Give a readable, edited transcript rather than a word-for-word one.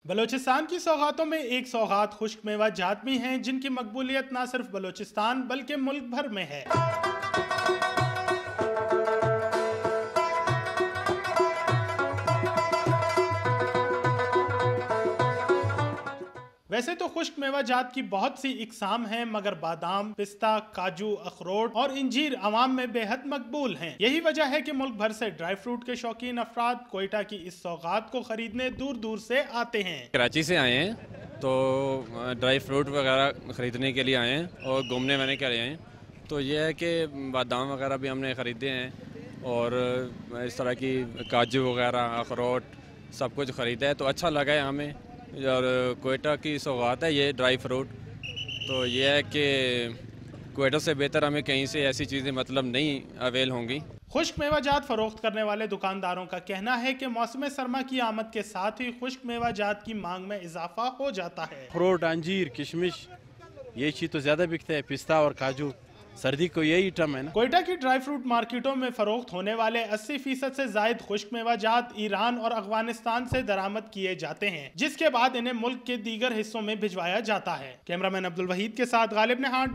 बलोचिस्तान की सौगातों में एक सौगात खुश्क मेवा जात भी हैं, जिनकी मकबूलियत न सिर्फ बलोचिस्तान बल्कि मुल्क भर में है। वैसे तो खुश्क मेवा जात की बहुत सी इकसाम हैं, मगर बादाम, पिस्ता, काजू, अखरोट और इंजीर अवाम में बेहद मकबूल हैं। यही वजह है कि मुल्क भर से ड्राई फ्रूट के शौकीन अफराद कोयटा की इस सौगात को खरीदने दूर दूर से आते हैं। कराची से आए हैं तो ड्राई फ्रूट वगैरह ख़रीदने के लिए आए हैं और घूमने वाने के लिए आए हैं। तो ये है कि बादाम वगैरह भी हमने ख़रीदे हैं और इस तरह की काजू वगैरह, अखरोट सब कुछ ख़रीदा है, तो अच्छा लगा है हमें। और कोयटा की सौगात है ये ड्राई फ्रूट, तो ये है कि कोयटा से बेहतर हमें कहीं से ऐसी चीज़ें मतलब नहीं अवेल होंगी। खुश्क मेवाजात फरोख्त करने वाले दुकानदारों का कहना है कि मौसम सरमा की आमद के साथ ही खुश्क मेवाजात की मांग में इजाफा हो जाता है। अखरोट, अंजीर, किशमिश ये चीज़ तो ज़्यादा बिकता है। पिस्ता और काजू सर्दी को यही आइटम है ना। कोयटा की ड्राई फ्रूट मार्केटों में फरोख्त होने वाले 80% से जायद खुश्क मेवाजात ईरान और अफगानिस्तान से दरामद किए जाते हैं, जिसके बाद इन्हें मुल्क के दीगर हिस्सों में भिजवाया जाता है। कैमरामैन अब्दुल वहीद के साथ गालिब नेहाट।